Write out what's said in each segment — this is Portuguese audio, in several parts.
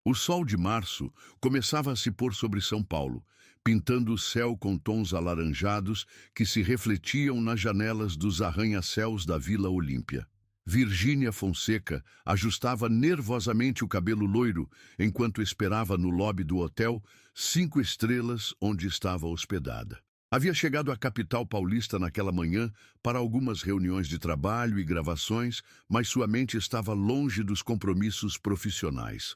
O sol de março começava a se pôr sobre São Paulo, pintando o céu com tons alaranjados que se refletiam nas janelas dos arranha-céus da Vila Olímpia. Virgínia Fonseca ajustava nervosamente o cabelo loiro enquanto esperava no lobby do hotel 5 estrelas onde estava hospedada. Havia chegado à capital paulista naquela manhã para algumas reuniões de trabalho e gravações, mas sua mente estava longe dos compromissos profissionais.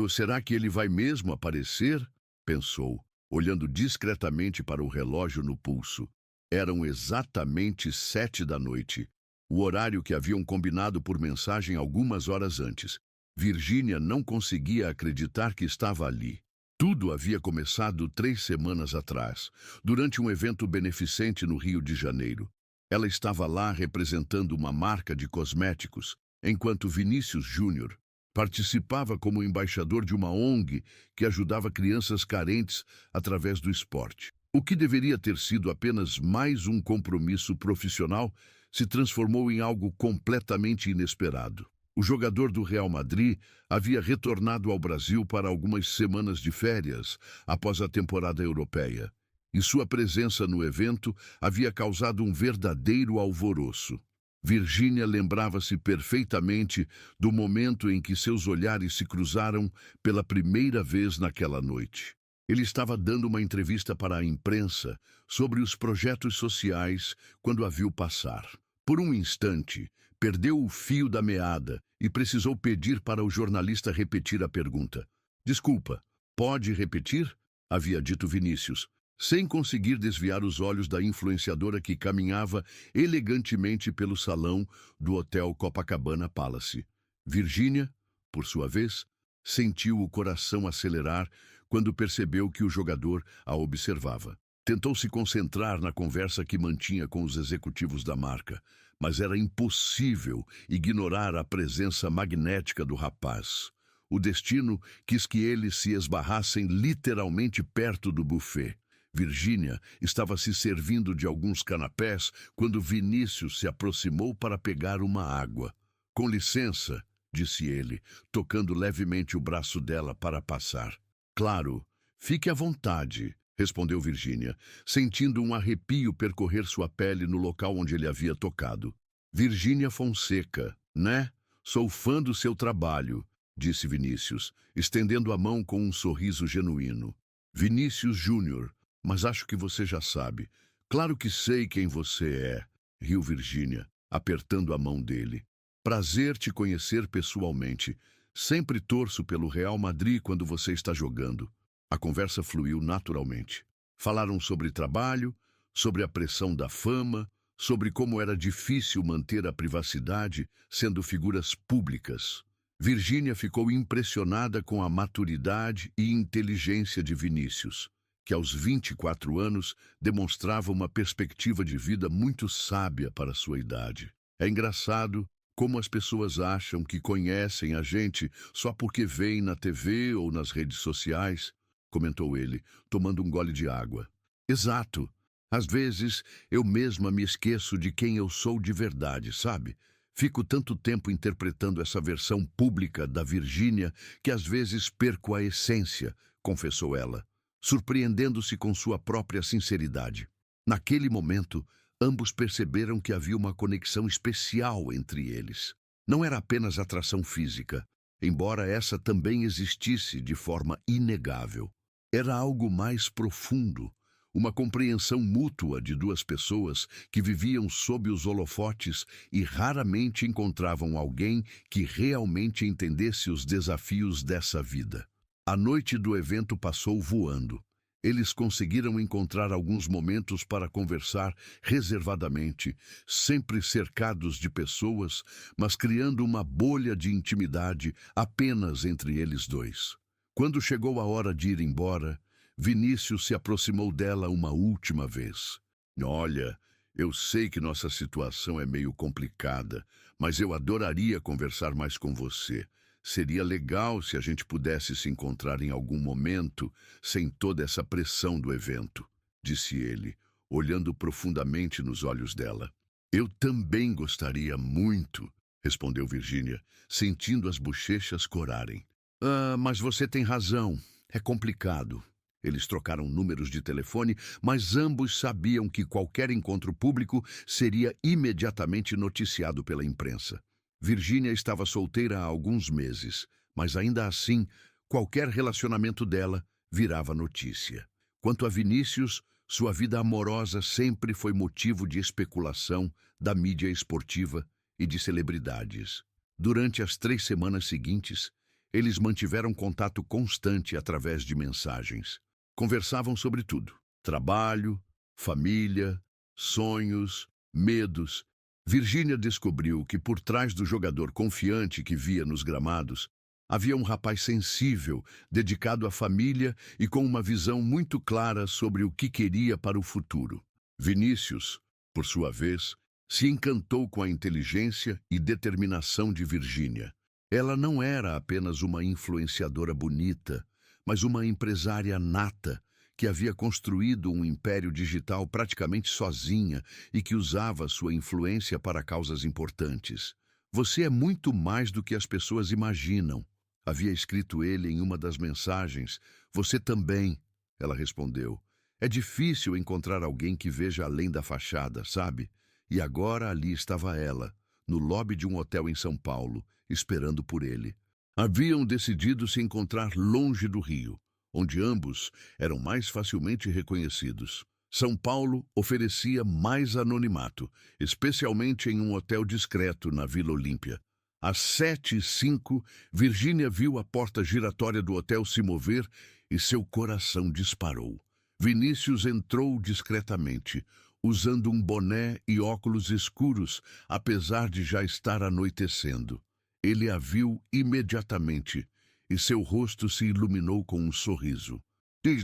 Será que ele vai mesmo aparecer? Pensou, olhando discretamente para o relógio no pulso. Eram exatamente 7 da noite, o horário que haviam combinado por mensagem algumas horas antes. Virgínia não conseguia acreditar que estava ali. Tudo havia começado 3 semanas atrás, durante um evento beneficente no Rio de Janeiro. Ela estava lá representando uma marca de cosméticos, enquanto Vinícius Júnior participava como embaixador de uma ONG que ajudava crianças carentes através do esporte. O que deveria ter sido apenas mais um compromisso profissional se transformou em algo completamente inesperado. O jogador do Real Madrid havia retornado ao Brasil para algumas semanas de férias após a temporada europeia, e sua presença no evento havia causado um verdadeiro alvoroço. Virgínia lembrava-se perfeitamente do momento em que seus olhares se cruzaram pela primeira vez naquela noite. Ele estava dando uma entrevista para a imprensa sobre os projetos sociais quando a viu passar. Por um instante, perdeu o fio da meada e precisou pedir para o jornalista repetir a pergunta. "Desculpa, pode repetir?" havia dito Vinícius, sem conseguir desviar os olhos da influenciadora que caminhava elegantemente pelo salão do Hotel Copacabana Palace. Virgínia, por sua vez, sentiu o coração acelerar quando percebeu que o jogador a observava. Tentou se concentrar na conversa que mantinha com os executivos da marca, mas era impossível ignorar a presença magnética do rapaz. O destino quis que eles se esbarrassem literalmente perto do buffet. Virgínia estava se servindo de alguns canapés quando Vinícius se aproximou para pegar uma água. "Com licença", disse ele, tocando levemente o braço dela para passar. "Claro, fique à vontade", respondeu Virgínia, sentindo um arrepio percorrer sua pele no local onde ele havia tocado. "Virgínia Fonseca, né? Sou fã do seu trabalho", disse Vinícius, estendendo a mão com um sorriso genuíno. "Vinícius Júnior, mas acho que você já sabe." "Claro que sei quem você é", riu Virgínia, apertando a mão dele. "Prazer te conhecer pessoalmente. Sempre torço pelo Real Madrid quando você está jogando." A conversa fluiu naturalmente. Falaram sobre trabalho, sobre a pressão da fama, sobre como era difícil manter a privacidade sendo figuras públicas. Virgínia ficou impressionada com a maturidade e inteligência de Vinícius, que aos 24 anos demonstrava uma perspectiva de vida muito sábia para sua idade. "É engraçado como as pessoas acham que conhecem a gente só porque veem na TV ou nas redes sociais", comentou ele, tomando um gole de água. "Exato. Às vezes eu mesma me esqueço de quem eu sou de verdade, sabe? Fico tanto tempo interpretando essa versão pública da Virgínia que às vezes perco a essência", confessou ela, surpreendendo-se com sua própria sinceridade. Naquele momento, ambos perceberam que havia uma conexão especial entre eles. Não era apenas atração física, embora essa também existisse de forma inegável. Era algo mais profundo, uma compreensão mútua de duas pessoas que viviam sob os holofotes e raramente encontravam alguém que realmente entendesse os desafios dessa vida. A noite do evento passou voando. Eles conseguiram encontrar alguns momentos para conversar reservadamente, sempre cercados de pessoas, mas criando uma bolha de intimidade apenas entre eles dois. Quando chegou a hora de ir embora, Vinícius se aproximou dela uma última vez. "Olha, eu sei que nossa situação é meio complicada, mas eu adoraria conversar mais com você. Seria legal se a gente pudesse se encontrar em algum momento, sem toda essa pressão do evento", disse ele, olhando profundamente nos olhos dela. "Eu também gostaria muito", respondeu Virgínia, sentindo as bochechas corarem. Mas você tem razão. É complicado. Eles trocaram números de telefone, mas ambos sabiam que qualquer encontro público seria imediatamente noticiado pela imprensa. Virginia estava solteira há alguns meses, mas ainda assim, qualquer relacionamento dela virava notícia. Quanto a Vinícius, sua vida amorosa sempre foi motivo de especulação da mídia esportiva e de celebridades. Durante as 3 semanas seguintes, eles mantiveram contato constante através de mensagens. Conversavam sobre tudo: trabalho, família, sonhos, medos. Virginia descobriu que por trás do jogador confiante que via nos gramados, havia um rapaz sensível, dedicado à família e com uma visão muito clara sobre o que queria para o futuro. Vinícius, por sua vez, se encantou com a inteligência e determinação de Virginia. Ela não era apenas uma influenciadora bonita, mas uma empresária nata que havia construído um império digital praticamente sozinha e que usava sua influência para causas importantes. Você é muito mais do que as pessoas imaginam, havia escrito ele em uma das mensagens. Você também, ela respondeu. É difícil encontrar alguém que veja além da fachada, sabe? E agora ali estava ela, no lobby de um hotel em São Paulo, esperando por ele. Haviam decidido se encontrar longe do Rio, onde ambos eram mais facilmente reconhecidos. São Paulo oferecia mais anonimato, especialmente em um hotel discreto na Vila Olímpia. Às 7h05, Virginia viu a porta giratória do hotel se mover e seu coração disparou. Vinícius entrou discretamente, usando um boné e óculos escuros, apesar de já estar anoitecendo. Ele a viu imediatamente e seu rosto se iluminou com um sorriso.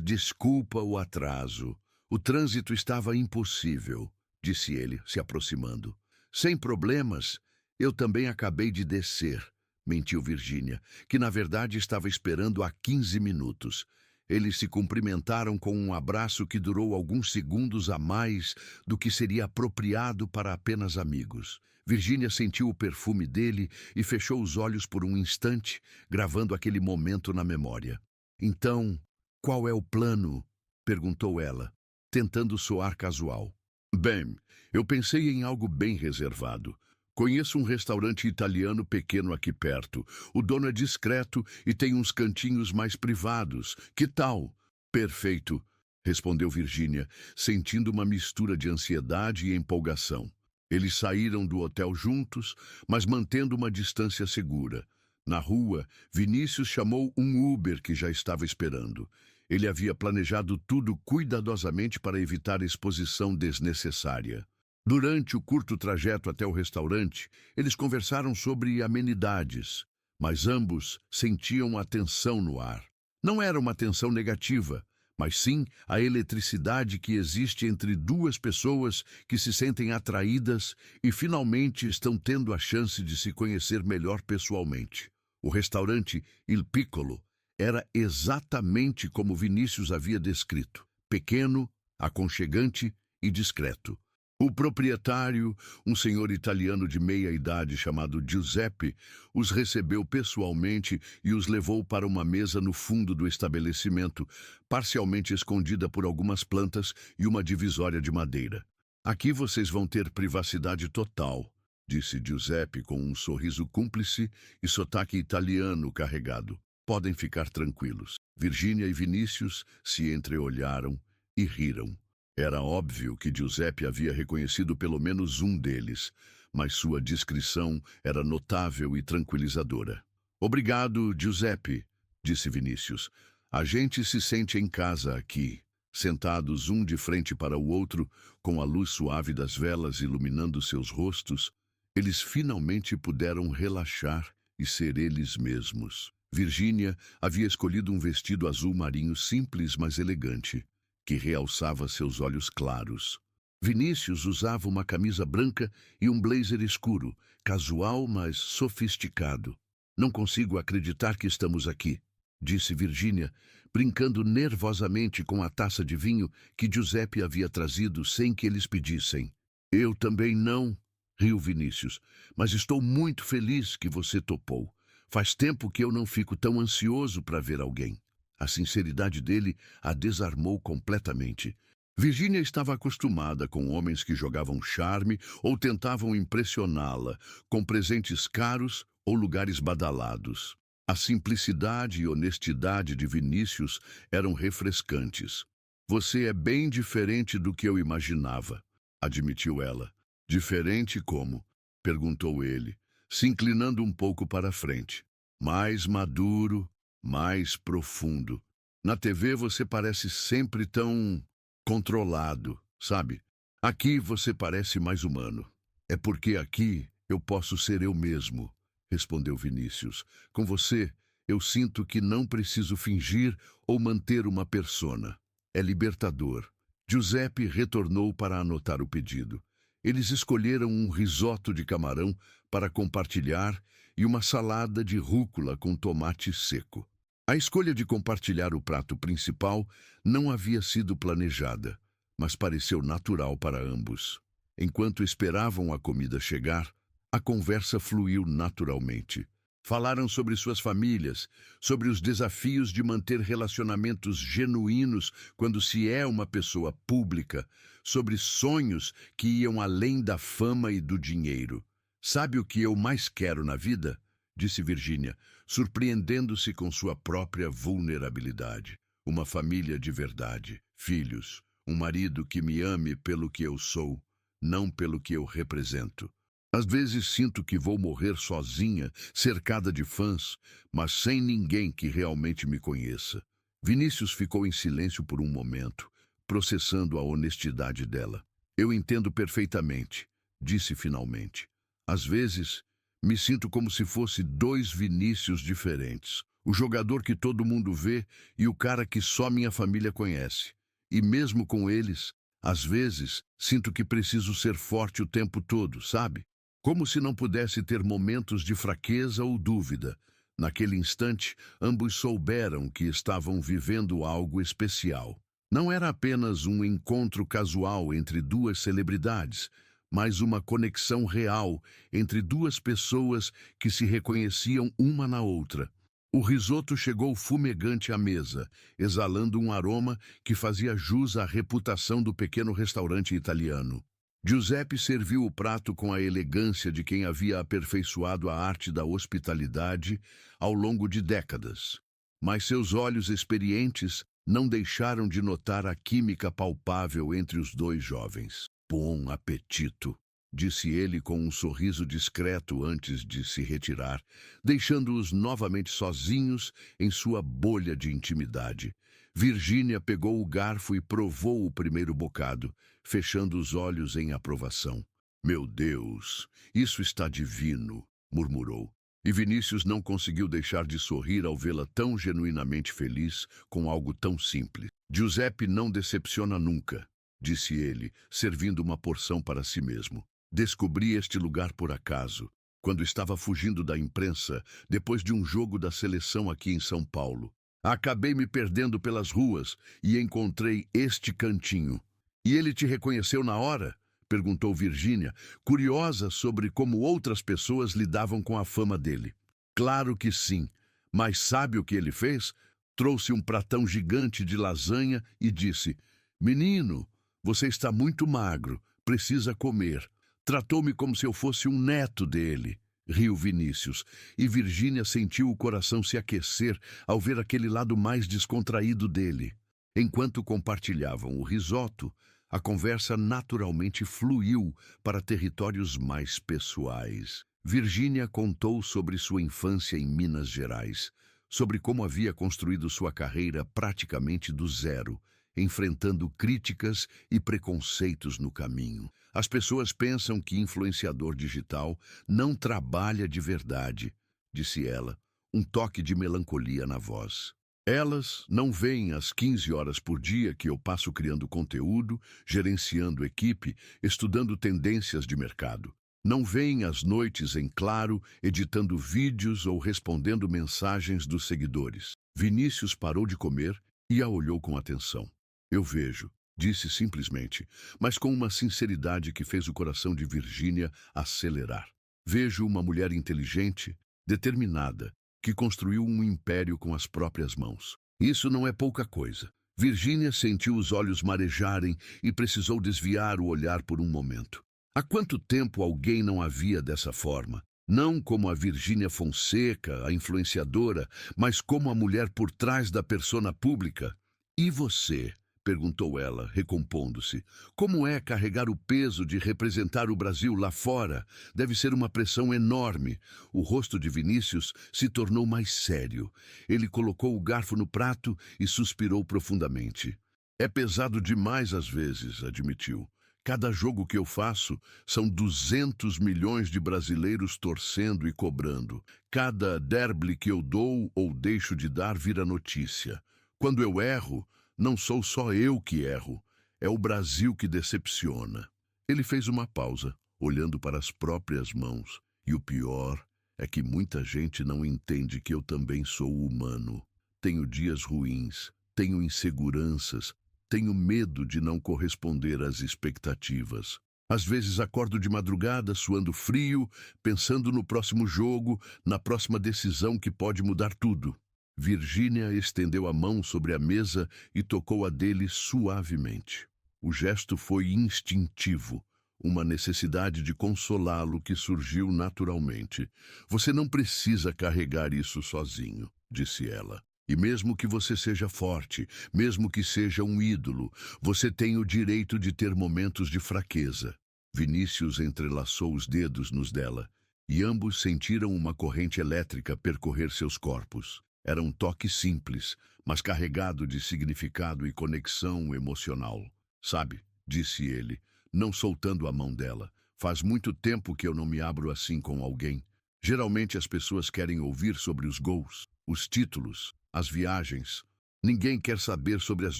Desculpa o atraso. O trânsito estava impossível, disse ele, se aproximando. Sem problemas, eu também acabei de descer, mentiu Virginia, que na verdade estava esperando há 15 minutos. Eles se cumprimentaram com um abraço que durou alguns segundos a mais do que seria apropriado para apenas amigos. Virginia sentiu o perfume dele e fechou os olhos por um instante, gravando aquele momento na memória. Então, qual é o plano? Perguntou ela, tentando soar casual. Bem, eu pensei em algo bem reservado. Conheço um restaurante italiano pequeno aqui perto. O dono é discreto e tem uns cantinhos mais privados. Que tal? Perfeito, respondeu Virginia, sentindo uma mistura de ansiedade e empolgação. Eles saíram do hotel juntos, mas mantendo uma distância segura. Na rua, Vinícius chamou um Uber que já estava esperando. Ele havia planejado tudo cuidadosamente para evitar exposição desnecessária. Durante o curto trajeto até o restaurante, eles conversaram sobre amenidades, mas ambos sentiam a tensão no ar. Não era uma tensão negativa, mas sim a eletricidade que existe entre duas pessoas que se sentem atraídas e finalmente estão tendo a chance de se conhecer melhor pessoalmente. O restaurante Il Piccolo era exatamente como Vinícius havia descrito: pequeno, aconchegante e discreto. O proprietário, um senhor italiano de meia-idade chamado Giuseppe, os recebeu pessoalmente e os levou para uma mesa no fundo do estabelecimento, parcialmente escondida por algumas plantas e uma divisória de madeira. Aqui vocês vão ter privacidade total, disse Giuseppe com um sorriso cúmplice e sotaque italiano carregado. Podem ficar tranquilos. Virginia e Vinícius se entreolharam e riram. Era óbvio que Giuseppe havia reconhecido pelo menos um deles, mas sua discrição era notável e tranquilizadora. Obrigado, Giuseppe, disse Vinícius. A gente se sente em casa aqui, sentados um de frente para o outro, com a luz suave das velas iluminando seus rostos. Eles finalmente puderam relaxar e ser eles mesmos. Virginia havia escolhido um vestido azul marinho simples, mas elegante, que realçava seus olhos claros. Vinícius usava uma camisa branca e um blazer escuro, casual, mas sofisticado. Não consigo acreditar que estamos aqui, disse Virginia, brincando nervosamente com a taça de vinho que Giuseppe havia trazido sem que eles pedissem. Eu também não, riu Vinícius, mas estou muito feliz que você topou. Faz tempo que eu não fico tão ansioso para ver alguém. A sinceridade dele a desarmou completamente. Virginia estava acostumada com homens que jogavam charme ou tentavam impressioná-la, com presentes caros ou lugares badalados. A simplicidade e honestidade de Vinícius eram refrescantes. Você é bem diferente do que eu imaginava, admitiu ela. Diferente como? Perguntou ele, se inclinando um pouco para a frente. Mais maduro, mais profundo. Na TV você parece sempre tão controlado, sabe? Aqui você parece mais humano. É porque aqui eu posso ser eu mesmo, respondeu Vinícius. Com você, eu sinto que não preciso fingir ou manter uma persona. É libertador. Giuseppe retornou para anotar o pedido. Eles escolheram um risoto de camarão para compartilhar e uma salada de rúcula com tomate seco. A escolha de compartilhar o prato principal não havia sido planejada, mas pareceu natural para ambos. Enquanto esperavam a comida chegar, a conversa fluiu naturalmente. Falaram sobre suas famílias, sobre os desafios de manter relacionamentos genuínos quando se é uma pessoa pública, sobre sonhos que iam além da fama e do dinheiro. Sabe o que eu mais quero na vida? Disse Virginia, surpreendendo-se com sua própria vulnerabilidade. Uma família de verdade, filhos, um marido que me ame pelo que eu sou, não pelo que eu represento. Às vezes sinto que vou morrer sozinha, cercada de fãs, mas sem ninguém que realmente me conheça. Vinícius ficou em silêncio por um momento, processando a honestidade dela. Eu entendo perfeitamente, disse finalmente. Às vezes, me sinto como se fosse dois Vinícius diferentes. O jogador que todo mundo vê e o cara que só minha família conhece. E mesmo com eles, às vezes, sinto que preciso ser forte o tempo todo, sabe? Como se não pudesse ter momentos de fraqueza ou dúvida. Naquele instante, ambos souberam que estavam vivendo algo especial. Não era apenas um encontro casual entre duas celebridades, mas uma conexão real entre duas pessoas que se reconheciam uma na outra. O risoto chegou fumegante à mesa, exalando um aroma que fazia jus à reputação do pequeno restaurante italiano. Giuseppe serviu o prato com a elegância de quem havia aperfeiçoado a arte da hospitalidade ao longo de décadas. Mas seus olhos experientes não deixaram de notar a química palpável entre os dois jovens. Bom apetito, disse ele com um sorriso discreto antes de se retirar, deixando-os novamente sozinhos em sua bolha de intimidade. Virginia pegou o garfo e provou o primeiro bocado, fechando os olhos em aprovação. Meu Deus, isso está divino, murmurou. E Vinícius não conseguiu deixar de sorrir ao vê-la tão genuinamente feliz com algo tão simples. Giuseppe não decepciona nunca, disse ele, servindo uma porção para si mesmo. Descobri este lugar por acaso, quando estava fugindo da imprensa depois de um jogo da seleção aqui em São Paulo. Acabei me perdendo pelas ruas e encontrei este cantinho. E ele te reconheceu na hora? Perguntou Virginia, curiosa sobre como outras pessoas lidavam com a fama dele. Claro que sim, mas sabe o que ele fez? Trouxe um pratão gigante de lasanha e disse: Menino, você está muito magro, precisa comer. Tratou-me como se eu fosse um neto dele. Riu Vinícius, e Virginia sentiu o coração se aquecer ao ver aquele lado mais descontraído dele. Enquanto compartilhavam o risoto, a conversa naturalmente fluiu para territórios mais pessoais. Virginia contou sobre sua infância em Minas Gerais, sobre como havia construído sua carreira praticamente do zero, enfrentando críticas e preconceitos no caminho. As pessoas pensam que influenciador digital não trabalha de verdade, disse ela, um toque de melancolia na voz. Elas não veem as 15 horas por dia que eu passo criando conteúdo, gerenciando equipe, estudando tendências de mercado. Não veem as noites em claro, editando vídeos ou respondendo mensagens dos seguidores. Vinícius parou de comer e a olhou com atenção. Eu vejo, disse simplesmente, mas com uma sinceridade que fez o coração de Virginia acelerar. Vejo uma mulher inteligente, determinada, que construiu um império com as próprias mãos. Isso não é pouca coisa. Virgínia sentiu os olhos marejarem e precisou desviar o olhar por um momento. Há quanto tempo alguém não a via dessa forma? Não como a Virgínia Fonseca, a influenciadora, mas como a mulher por trás da persona pública. E você? Perguntou ela, recompondo-se. Como é carregar o peso de representar o Brasil lá fora? Deve ser uma pressão enorme. O rosto de Vinícius se tornou mais sério. Ele colocou o garfo no prato e suspirou profundamente. É pesado demais às vezes, admitiu. Cada jogo que eu faço são 200 milhões de brasileiros torcendo e cobrando. Cada derby que eu dou ou deixo de dar vira notícia. Quando eu erro, não sou só eu que erro, é o Brasil que decepciona. Ele fez uma pausa, olhando para as próprias mãos. E o pior é que muita gente não entende que eu também sou humano. Tenho dias ruins, tenho inseguranças, tenho medo de não corresponder às expectativas. Às vezes acordo de madrugada, suando frio, pensando no próximo jogo, na próxima decisão que pode mudar tudo. Virgínia estendeu a mão sobre a mesa e tocou a dele suavemente. O gesto foi instintivo, uma necessidade de consolá-lo que surgiu naturalmente. Você não precisa carregar isso sozinho, disse ela. E mesmo que você seja forte, mesmo que seja um ídolo, você tem o direito de ter momentos de fraqueza. Vinícius entrelaçou os dedos nos dela, e ambos sentiram uma corrente elétrica percorrer seus corpos. Era um toque simples, mas carregado de significado e conexão emocional. Sabe, disse ele, não soltando a mão dela. Faz muito tempo que eu não me abro assim com alguém. Geralmente as pessoas querem ouvir sobre os gols, os títulos, as viagens. Ninguém quer saber sobre as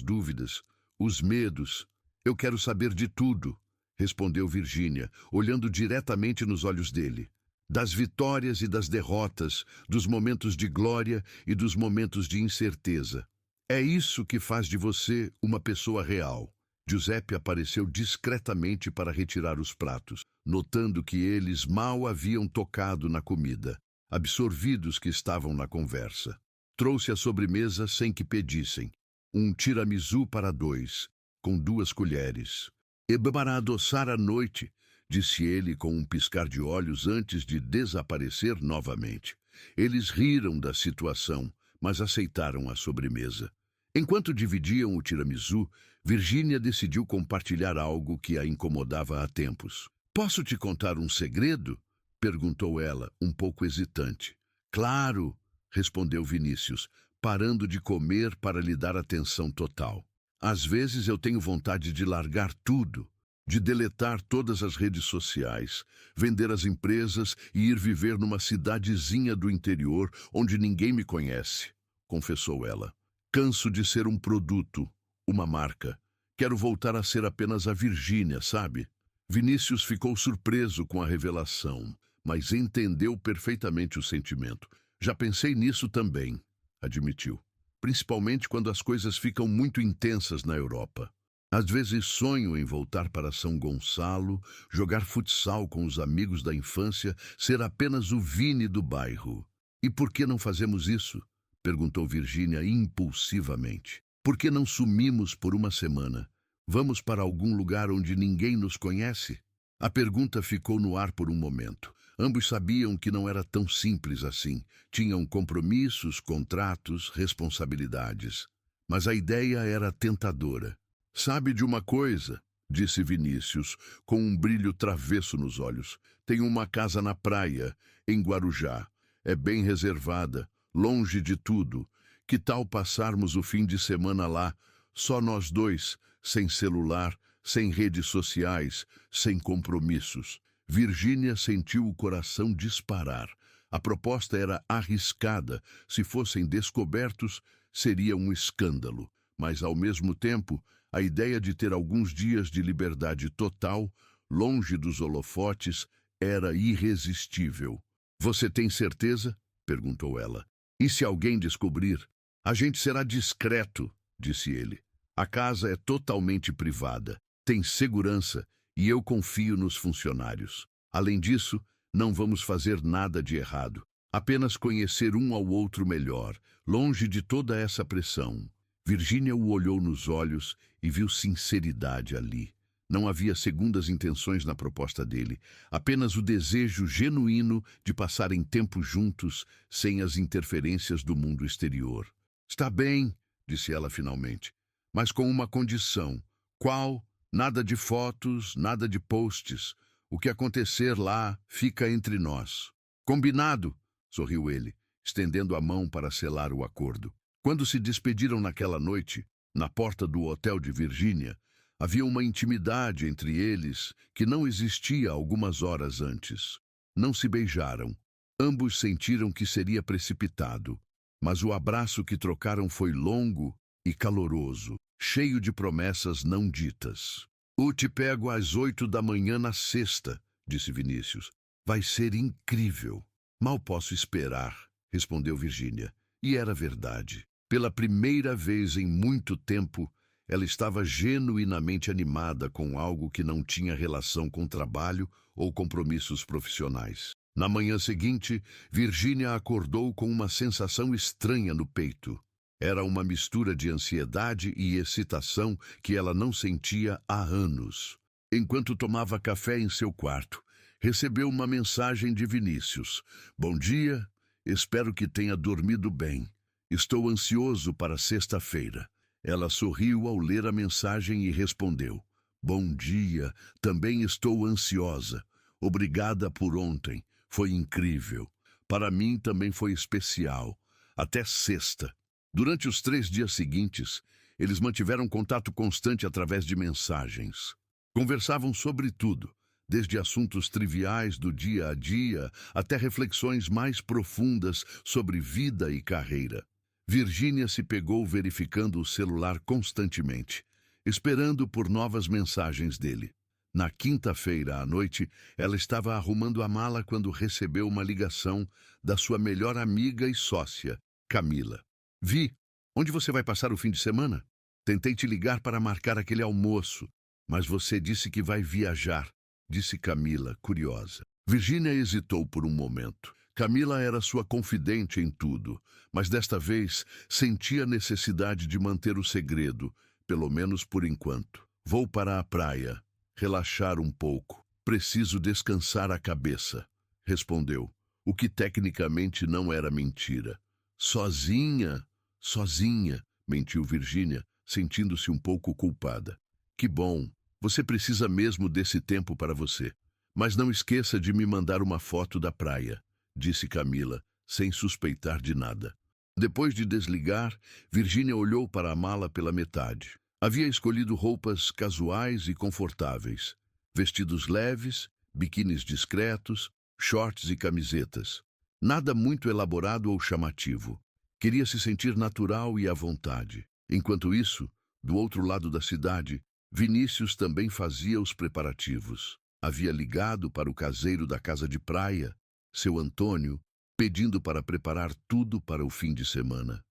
dúvidas, os medos. Eu quero saber de tudo, respondeu Virgínia, olhando diretamente nos olhos dele. Das vitórias e das derrotas, dos momentos de glória e dos momentos de incerteza. É isso que faz de você uma pessoa real. Giuseppe apareceu discretamente para retirar os pratos, notando que eles mal haviam tocado na comida, absorvidos que estavam na conversa. Trouxe a sobremesa sem que pedissem. Um tiramisu para 2, com 2 colheres. E para adoçar a noite, disse ele com um piscar de olhos antes de desaparecer novamente. Eles riram da situação, mas aceitaram a sobremesa. Enquanto dividiam o tiramisu, Virgínia decidiu compartilhar algo que a incomodava há tempos. Posso te contar um segredo? Perguntou ela, um pouco hesitante. Claro, respondeu Vinícius, parando de comer para lhe dar atenção total. Às vezes eu tenho vontade de largar tudo, de deletar todas as redes sociais, vender as empresas e ir viver numa cidadezinha do interior onde ninguém me conhece, confessou ela. Canso de ser um produto, uma marca. Quero voltar a ser apenas a Virgínia, sabe? Vinícius ficou surpreso com a revelação, mas entendeu perfeitamente o sentimento. Já pensei nisso também, admitiu. Principalmente quando as coisas ficam muito intensas na Europa. Às vezes sonho em voltar para São Gonçalo, jogar futsal com os amigos da infância, ser apenas o Vini do bairro. E por que não fazemos isso? Perguntou Virgínia impulsivamente. Por que não sumimos por uma semana? Vamos para algum lugar onde ninguém nos conhece? A pergunta ficou no ar por um momento. Ambos sabiam que não era tão simples assim. Tinham compromissos, contratos, responsabilidades. Mas a ideia era tentadora. Sabe de uma coisa, disse Vinícius, com um brilho travesso nos olhos. Tenho uma casa na praia, em Guarujá. É bem reservada, longe de tudo. Que tal passarmos o fim de semana lá, só nós dois, sem celular, sem redes sociais, sem compromissos? Virgínia sentiu o coração disparar. A proposta era arriscada. Se fossem descobertos, seria um escândalo. Mas, ao mesmo tempo, a ideia de ter alguns dias de liberdade total, longe dos holofotes, era irresistível. Você tem certeza? Perguntou ela. E se alguém descobrir? A gente será discreto, disse ele. A casa é totalmente privada, tem segurança e eu confio nos funcionários. Além disso, não vamos fazer nada de errado. Apenas conhecer um ao outro melhor, longe de toda essa pressão. Virgínia o olhou nos olhos e viu sinceridade ali. Não havia segundas intenções na proposta dele, apenas o desejo genuíno de passarem tempo juntos, sem as interferências do mundo exterior. Está bem, disse ela finalmente, mas com uma condição. Qual? Nada de fotos, nada de posts. O que acontecer lá fica entre nós. Combinado, sorriu ele, estendendo a mão para selar o acordo. Quando se despediram naquela noite, na porta do hotel de Virgínia, havia uma intimidade entre eles que não existia algumas horas antes. Não se beijaram. Ambos sentiram que seria precipitado, mas o abraço que trocaram foi longo e caloroso, cheio de promessas não ditas. Te pego às 8 da manhã na sexta, disse Vinícius. Vai ser incrível. Mal posso esperar, respondeu Virgínia. E era verdade. Pela primeira vez em muito tempo, ela estava genuinamente animada com algo que não tinha relação com trabalho ou compromissos profissionais. Na manhã seguinte, Virgínia acordou com uma sensação estranha no peito. Era uma mistura de ansiedade e excitação que ela não sentia há anos. Enquanto tomava café em seu quarto, recebeu uma mensagem de Vinícius. Bom dia, espero que tenha dormido bem. Estou ansioso para sexta-feira. Ela sorriu ao ler a mensagem e respondeu. Bom dia, também estou ansiosa. Obrigada por ontem, foi incrível. Para mim também foi especial. Até sexta. Durante os 3 dias seguintes, eles mantiveram contato constante através de mensagens. Conversavam sobre tudo, desde assuntos triviais do dia a dia até reflexões mais profundas sobre vida e carreira. Virgínia se pegou verificando o celular constantemente, esperando por novas mensagens dele. Na quinta-feira à noite, ela estava arrumando a mala quando recebeu uma ligação da sua melhor amiga e sócia, Camila. Vi, onde você vai passar o fim de semana? Tentei te ligar para marcar aquele almoço, mas você disse que vai viajar, disse Camila, curiosa. Virgínia hesitou por um momento. Camila era sua confidente em tudo, mas desta vez sentia a necessidade de manter o segredo, pelo menos por enquanto. Vou para a praia, relaxar um pouco. Preciso descansar a cabeça, respondeu, o que tecnicamente não era mentira. Sozinha? Sozinha, mentiu Virgínia, sentindo-se um pouco culpada. Que bom, você precisa mesmo desse tempo para você. Mas não esqueça de me mandar uma foto da praia, disse Camila, sem suspeitar de nada. Depois de desligar, Virgínia olhou para a mala pela metade. Havia escolhido roupas casuais e confortáveis, vestidos leves, biquínis discretos, shorts e camisetas. Nada muito elaborado ou chamativo. Queria se sentir natural e à vontade. Enquanto isso, do outro lado da cidade, Vinícius também fazia os preparativos. Havia ligado para o caseiro da casa de praia, seu Antônio, pedindo para preparar tudo para o fim de semana.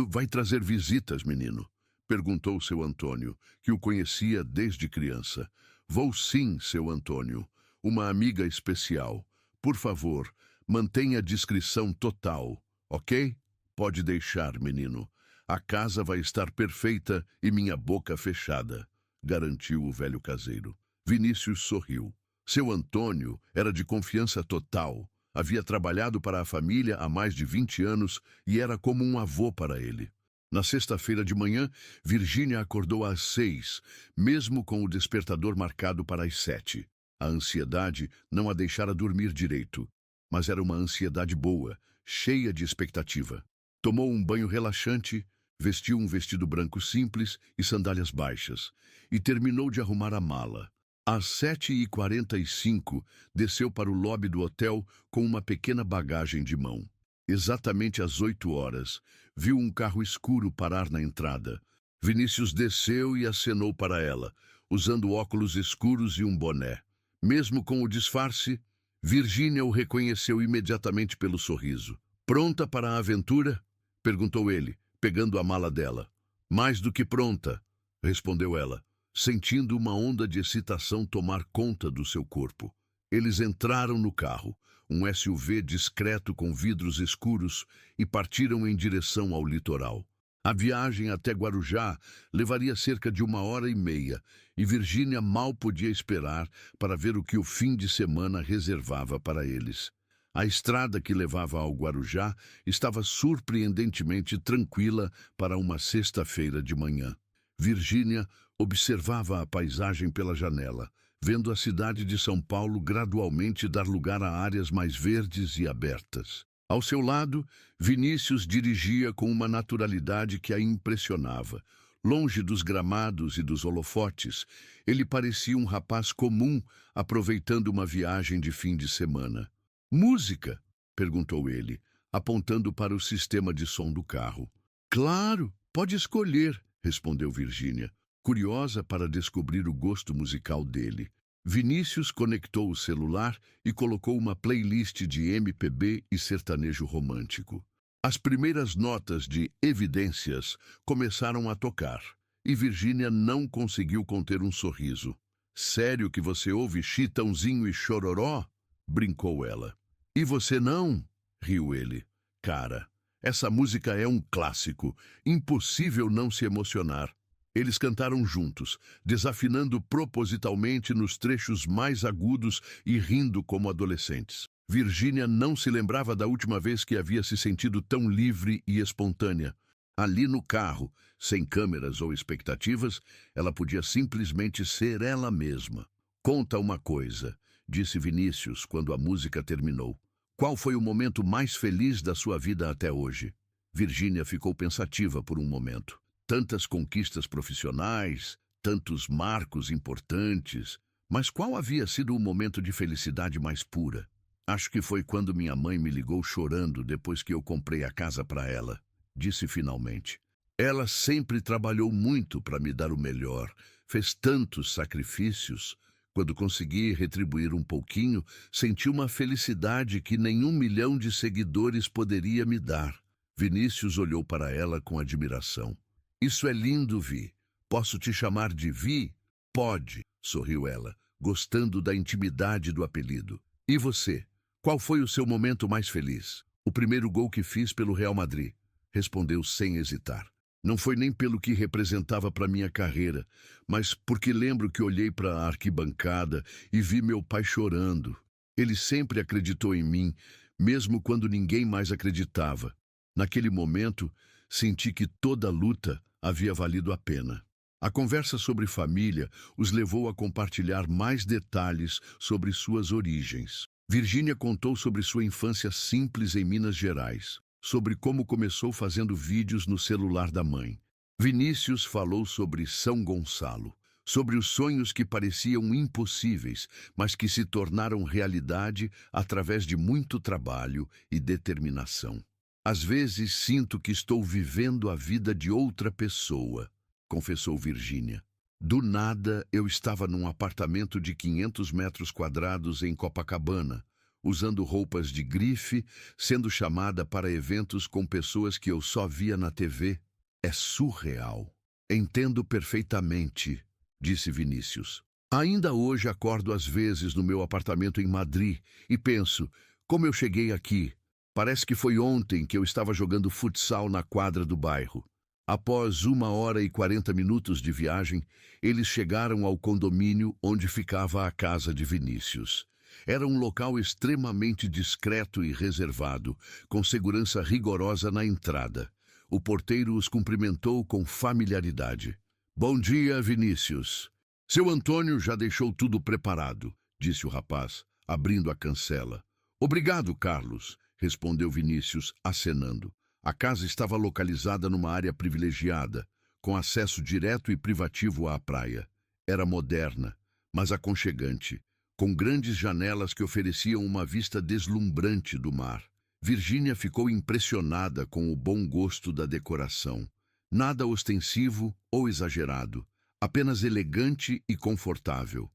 Vai trazer visitas, menino? Perguntou seu Antônio, que o conhecia desde criança. Vou sim, seu Antônio. Uma amiga especial. Por favor, mantenha a discrição total, ok? Pode deixar, menino. A casa vai estar perfeita e minha boca fechada, garantiu o velho caseiro. Vinícius sorriu. Seu Antônio era de confiança total. Havia trabalhado para a família há mais de 20 anos e era como um avô para ele. Na sexta-feira de manhã, Virgínia acordou às 6, mesmo com o despertador marcado para as 7. A ansiedade não a deixara dormir direito, mas era uma ansiedade boa, cheia de expectativa. Tomou um banho relaxante, vestiu um vestido branco simples e sandálias baixas, e terminou de arrumar a mala. Às 7h45, desceu para o lobby do hotel com uma pequena bagagem de mão. Exatamente às 8 horas, viu um carro escuro parar na entrada. Vinícius desceu e acenou para ela, usando óculos escuros e um boné. Mesmo com o disfarce, Virgínia o reconheceu imediatamente pelo sorriso. Pronta para a aventura? Perguntou ele, pegando a mala dela. Mais do que pronta, respondeu ela, sentindo uma onda de excitação tomar conta do seu corpo. Eles entraram no carro, um SUV discreto com vidros escuros, e partiram em direção ao litoral. A viagem até Guarujá levaria cerca de 1h30, e Virgínia mal podia esperar para ver o que o fim de semana reservava para eles. A estrada que levava ao Guarujá estava surpreendentemente tranquila para uma sexta-feira de manhã. Virgínia observava a paisagem pela janela, vendo a cidade de São Paulo gradualmente dar lugar a áreas mais verdes e abertas. Ao seu lado, Vinícius dirigia com uma naturalidade que a impressionava. Longe dos gramados e dos holofotes, ele parecia um rapaz comum aproveitando uma viagem de fim de semana. "Música?" perguntou ele, apontando para o sistema de som do carro. "Claro, pode escolher", respondeu Virgínia, curiosa para descobrir o gosto musical dele. Vinícius conectou o celular e colocou uma playlist de MPB e sertanejo romântico. As primeiras notas de Evidências começaram a tocar, e Virgínia não conseguiu conter um sorriso. "Sério que você ouve Chitãozinho e Chororó?" brincou ela. "E você não?" riu ele. "Cara, essa música é um clássico, impossível não se emocionar." Eles cantaram juntos, desafinando propositalmente nos trechos mais agudos e rindo como adolescentes. Virgínia não se lembrava da última vez que havia se sentido tão livre e espontânea. Ali no carro, sem câmeras ou expectativas, ela podia simplesmente ser ela mesma. "Conta uma coisa", disse Vinícius quando a música terminou. "Qual foi o momento mais feliz da sua vida até hoje?" Virgínia ficou pensativa por um momento. Tantas conquistas profissionais, tantos marcos importantes, mas qual havia sido o momento de felicidade mais pura? "Acho que foi quando minha mãe me ligou chorando depois que eu comprei a casa para ela", disse finalmente. "Ela sempre trabalhou muito para me dar o melhor, fez tantos sacrifícios. Quando consegui retribuir um pouquinho, senti uma felicidade que nenhum milhão de seguidores poderia me dar." Vinícius olhou para ela com admiração. "Isso é lindo, Vi. Posso te chamar de Vi?" "Pode", sorriu ela, gostando da intimidade do apelido. "E você? Qual foi o seu momento mais feliz?" "O primeiro gol que fiz pelo Real Madrid", respondeu sem hesitar. "Não foi nem pelo que representava para minha carreira, mas porque lembro que olhei para a arquibancada e vi meu pai chorando. Ele sempre acreditou em mim, mesmo quando ninguém mais acreditava. Naquele momento, senti que toda a luta havia valido a pena." A conversa sobre família os levou a compartilhar mais detalhes sobre suas origens. Virgínia contou sobre sua infância simples em Minas Gerais, sobre como começou fazendo vídeos no celular da mãe. Vinícius falou sobre São Gonçalo, sobre os sonhos que pareciam impossíveis, mas que se tornaram realidade através de muito trabalho e determinação. "Às vezes sinto que estou vivendo a vida de outra pessoa", confessou Virgínia. "Do nada eu estava num apartamento de 500 metros quadrados em Copacabana, usando roupas de grife, sendo chamada para eventos com pessoas que eu só via na TV. É surreal." "Entendo perfeitamente", disse Vinícius. "Ainda hoje acordo às vezes no meu apartamento em Madrid e penso, como eu cheguei aqui? Parece que foi ontem que eu estava jogando futsal na quadra do bairro." Após 1h40 de viagem, eles chegaram ao condomínio onde ficava a casa de Vinícius. Era um local extremamente discreto e reservado, com segurança rigorosa na entrada. O porteiro os cumprimentou com familiaridade. "Bom dia, Vinícius." "Seu Antônio já deixou tudo preparado", disse o rapaz, abrindo a cancela. "Obrigado, Carlos", respondeu Vinícius, acenando. A casa estava localizada numa área privilegiada, com acesso direto e privativo à praia. Era moderna, mas aconchegante, com grandes janelas que ofereciam uma vista deslumbrante do mar. Virgínia ficou impressionada com o bom gosto da decoração. Nada ostensivo ou exagerado, apenas elegante e confortável.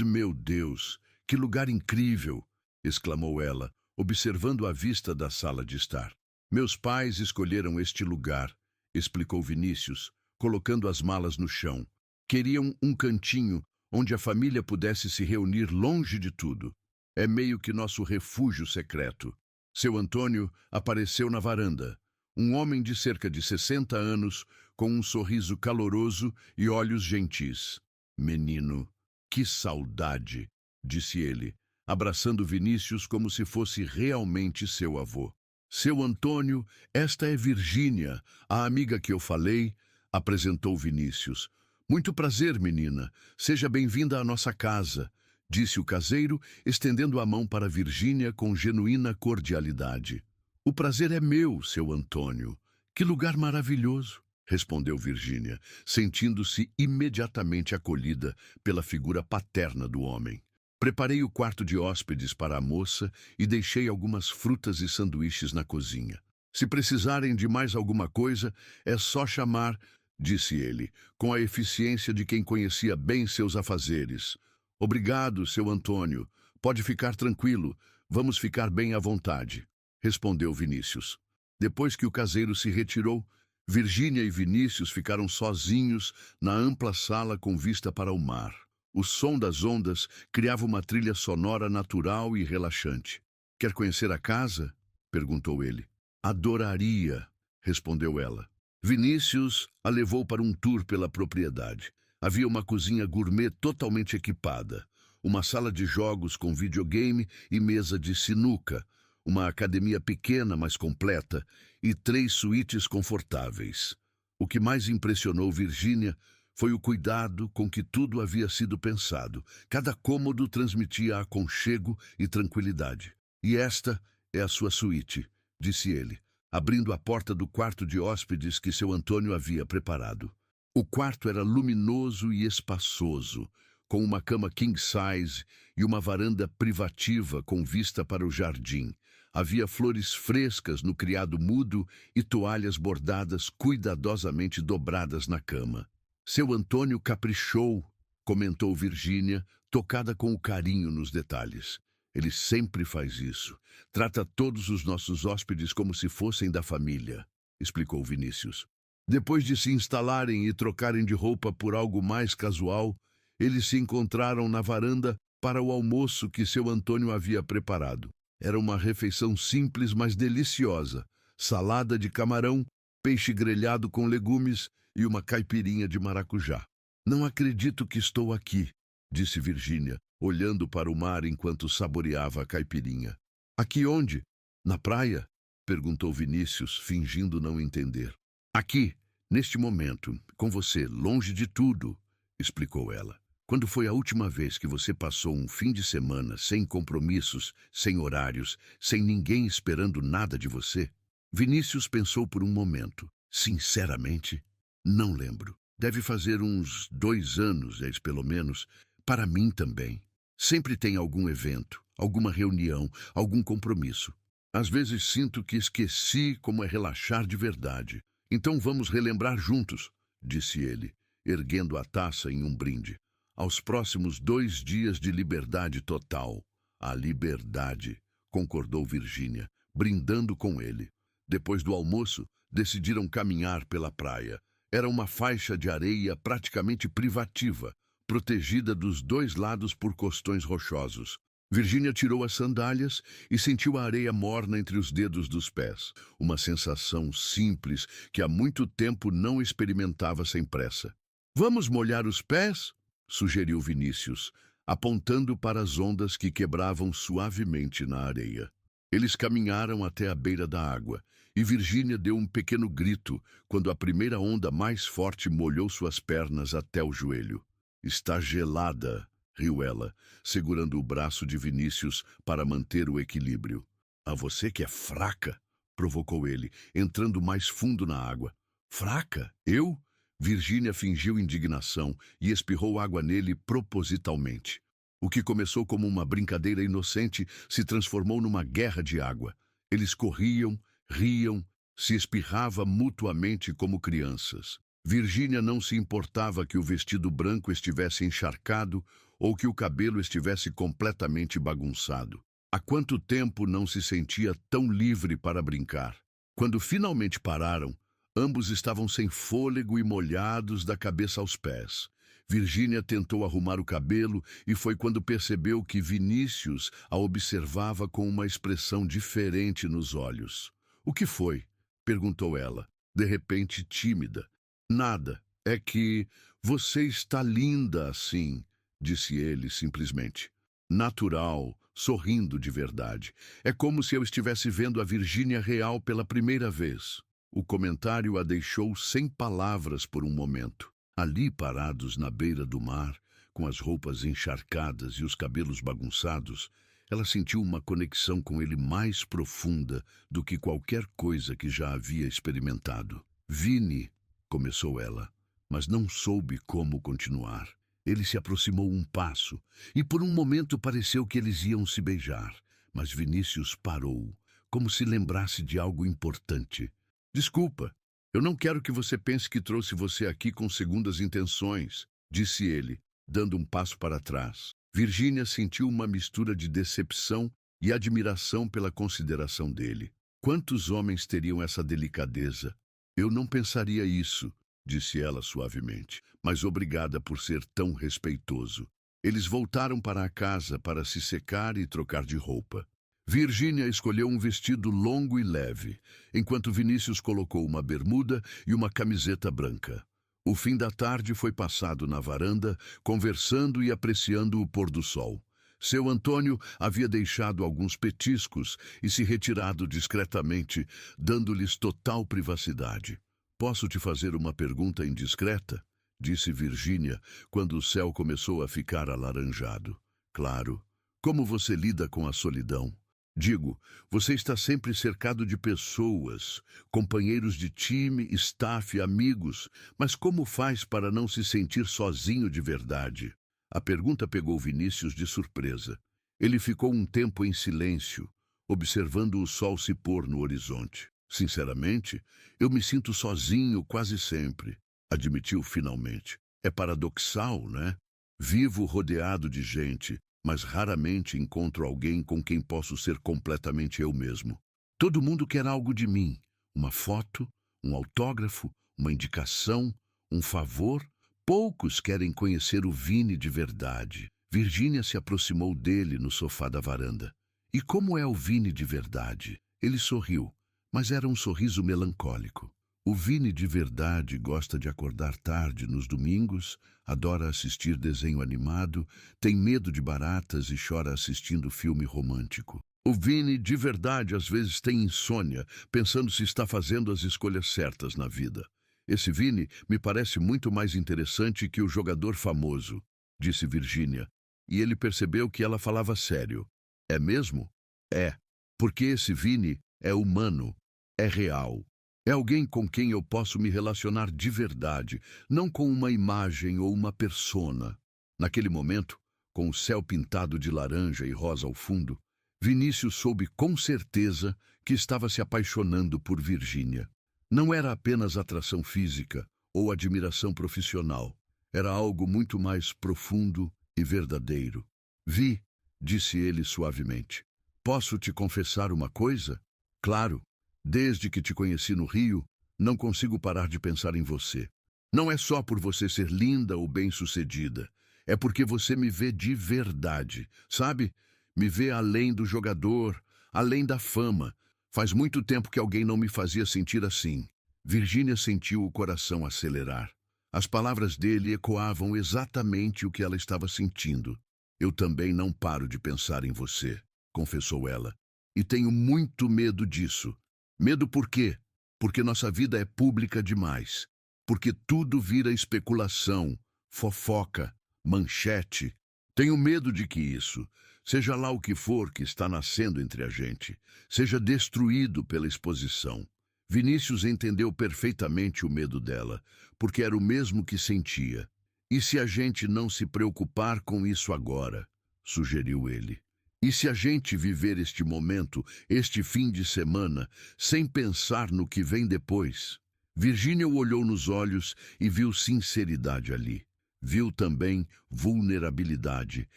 Meu Deus, que lugar incrível!" exclamou ela, observando a vista da sala de estar. "Meus pais escolheram este lugar", explicou Vinícius, colocando as malas no chão. "Queriam um cantinho onde a família pudesse se reunir longe de tudo." É meio que nosso refúgio secreto. Seu Antônio apareceu na varanda. Um homem de cerca de 60 anos, com um sorriso caloroso e olhos gentis. Menino, que saudade, disse ele, abraçando Vinícius como se fosse realmente seu avô. Seu Antônio, esta é Virgínia, a amiga que eu falei, apresentou Vinícius. Muito prazer, menina. Seja bem-vinda à nossa casa, disse o caseiro, estendendo a mão para Virgínia com genuína cordialidade. O prazer é meu, seu Antônio. Que lugar maravilhoso, respondeu Virgínia, sentindo-se imediatamente acolhida pela figura paterna do homem. Preparei o quarto de hóspedes para a moça e deixei algumas frutas e sanduíches na cozinha. Se precisarem de mais alguma coisa, é só chamar, disse ele, com a eficiência de quem conhecia bem seus afazeres. Obrigado, seu Antônio. Pode ficar tranquilo. Vamos ficar bem à vontade, respondeu Vinícius. Depois que o caseiro se retirou, Virgínia e Vinícius ficaram sozinhos na ampla sala com vista para o mar. O som das ondas criava uma trilha sonora natural e relaxante. Quer conhecer a casa? Perguntou ele. Adoraria, respondeu ela. Vinícius a levou para um tour pela propriedade. Havia uma cozinha gourmet totalmente equipada, uma sala de jogos com videogame e mesa de sinuca, uma academia pequena, mas completa, e 3 suítes confortáveis. O que mais impressionou Virgínia foi o cuidado com que tudo havia sido pensado. Cada cômodo transmitia aconchego e tranquilidade. E esta é a sua suíte, disse ele, abrindo a porta do quarto de hóspedes que seu Antônio havia preparado. O quarto era luminoso e espaçoso, com uma cama king size e uma varanda privativa com vista para o jardim. Havia flores frescas no criado mudo e toalhas bordadas cuidadosamente dobradas na cama. Seu Antônio caprichou, comentou Virgínia, tocada com o carinho nos detalhes. Ele sempre faz isso. Trata todos os nossos hóspedes como se fossem da família, explicou Vinícius. Depois de se instalarem e trocarem de roupa por algo mais casual, eles se encontraram na varanda para o almoço que seu Antônio havia preparado. Era uma refeição simples, mas deliciosa. Salada de camarão, peixe grelhado com legumes e uma caipirinha de maracujá. Não acredito que estou aqui, disse Virgínia, olhando para o mar enquanto saboreava a caipirinha. Aqui onde? Na praia? Perguntou Vinícius, fingindo não entender. Aqui, neste momento, com você, longe de tudo, explicou ela. Quando foi a última vez que você passou um fim de semana sem compromissos, sem horários, sem ninguém esperando nada de você? Vinícius pensou por um momento. Sinceramente, não lembro. Deve fazer uns 2 anos, pelo menos. Para mim também. Sempre tem algum evento, alguma reunião, algum compromisso. Às vezes sinto que esqueci como é relaxar de verdade. Então vamos relembrar juntos, disse ele, erguendo a taça em um brinde. Aos próximos 2 dias de liberdade total. A liberdade, concordou Virgínia, brindando com ele. Depois do almoço, decidiram caminhar pela praia. Era uma faixa de areia praticamente privativa, protegida dos 2 lados por costões rochosos. Virgínia tirou as sandálias e sentiu a areia morna entre os dedos dos pés. Uma sensação simples que há muito tempo não experimentava sem pressa. Vamos molhar os pés? Sugeriu Vinícius, apontando para as ondas que quebravam suavemente na areia. Eles caminharam até a beira da água, e Virgínia deu um pequeno grito quando a primeira onda mais forte molhou suas pernas até o joelho. Está gelada, riu ela, segurando o braço de Vinícius para manter o equilíbrio. A você que é fraca, provocou ele, entrando mais fundo na água. Fraca? Eu? Virgínia fingiu indignação e espirrou água nele propositalmente. O que começou como uma brincadeira inocente se transformou numa guerra de água. Eles corriam, riam, se espirrava mutuamente como crianças. Virgínia não se importava que o vestido branco estivesse encharcado ou que o cabelo estivesse completamente bagunçado. Há quanto tempo não se sentia tão livre para brincar? Quando finalmente pararam, ambos estavam sem fôlego e molhados da cabeça aos pés. Virgínia tentou arrumar o cabelo e foi quando percebeu que Vinícius a observava com uma expressão diferente nos olhos. "O que foi?" perguntou ela, de repente tímida. "Nada. É que você está linda assim", disse ele simplesmente. Natural, sorrindo de verdade. É como se eu estivesse vendo a Virgínia real pela primeira vez. O comentário a deixou sem palavras por um momento. Ali, parados na beira do mar, com as roupas encharcadas e os cabelos bagunçados, ela sentiu uma conexão com ele mais profunda do que qualquer coisa que já havia experimentado. "Vini", começou ela, mas não soube como continuar. Ele se aproximou um passo, e por um momento pareceu que eles iam se beijar, mas Vinícius parou, como se lembrasse de algo importante. "Desculpa, eu não quero que você pense que trouxe você aqui com segundas intenções", disse ele, dando um passo para trás. Virgínia sentiu uma mistura de decepção e admiração pela consideração dele. Quantos homens teriam essa delicadeza? "Eu não pensaria isso", disse ela suavemente, "mas obrigada por ser tão respeitoso." Eles voltaram para a casa para se secar e trocar de roupa. Virgínia escolheu um vestido longo e leve, enquanto Vinícius colocou uma bermuda e uma camiseta branca. O fim da tarde foi passado na varanda, conversando e apreciando o pôr do sol. Seu Antônio havia deixado alguns petiscos e se retirado discretamente, dando-lhes total privacidade. "Posso te fazer uma pergunta indiscreta?", disse Virgínia, quando o céu começou a ficar alaranjado. "Claro. Como você lida com a solidão? Digo, você está sempre cercado de pessoas, companheiros de time, staff, amigos, mas como faz para não se sentir sozinho de verdade?" A pergunta pegou Vinícius de surpresa. Ele ficou um tempo em silêncio, observando o sol se pôr no horizonte. "Sinceramente, eu me sinto sozinho quase sempre", admitiu finalmente. "É paradoxal, né? Vivo rodeado de gente, mas raramente encontro alguém com quem posso ser completamente eu mesmo. Todo mundo quer algo de mim, uma foto, um autógrafo, uma indicação, um favor. Poucos querem conhecer o Vini de verdade." Virgínia se aproximou dele no sofá da varanda. "E como é o Vini de verdade?" Ele sorriu, mas era um sorriso melancólico. "O Vini de verdade gosta de acordar tarde nos domingos, adora assistir desenho animado, tem medo de baratas e chora assistindo filme romântico. O Vini de verdade às vezes tem insônia, pensando se está fazendo as escolhas certas na vida. Esse Vini me parece muito mais interessante que o jogador famoso", disse Virgínia, e ele percebeu que ela falava sério. "É mesmo?" "É, porque esse Vini é humano, é real. É alguém com quem eu posso me relacionar de verdade, não com uma imagem ou uma persona." Naquele momento, com o céu pintado de laranja e rosa ao fundo, Vinícius soube com certeza que estava se apaixonando por Virgínia. Não era apenas atração física ou admiração profissional. Era algo muito mais profundo e verdadeiro. "Vi", disse ele suavemente. "Posso te confessar uma coisa?" "Claro. Desde que te conheci no Rio, não consigo parar de pensar em você. Não é só por você ser linda ou bem-sucedida. É porque você me vê de verdade, sabe? Me vê além do jogador, além da fama. Faz muito tempo que alguém não me fazia sentir assim." Virgínia sentiu o coração acelerar. As palavras dele ecoavam exatamente o que ela estava sentindo. "Eu também não paro de pensar em você", confessou ela. "E tenho muito medo disso." "Medo por quê?" "Porque nossa vida é pública demais. Porque tudo vira especulação, fofoca, manchete. Tenho medo de que isso, seja lá o que for que está nascendo entre a gente, seja destruído pela exposição." Vinícius entendeu perfeitamente o medo dela, porque era o mesmo que sentia. "E se a gente não se preocupar com isso agora?", sugeriu ele. "E se a gente viver este momento, este fim de semana, sem pensar no que vem depois?" Virgínia o olhou nos olhos e viu sinceridade ali. Viu também vulnerabilidade,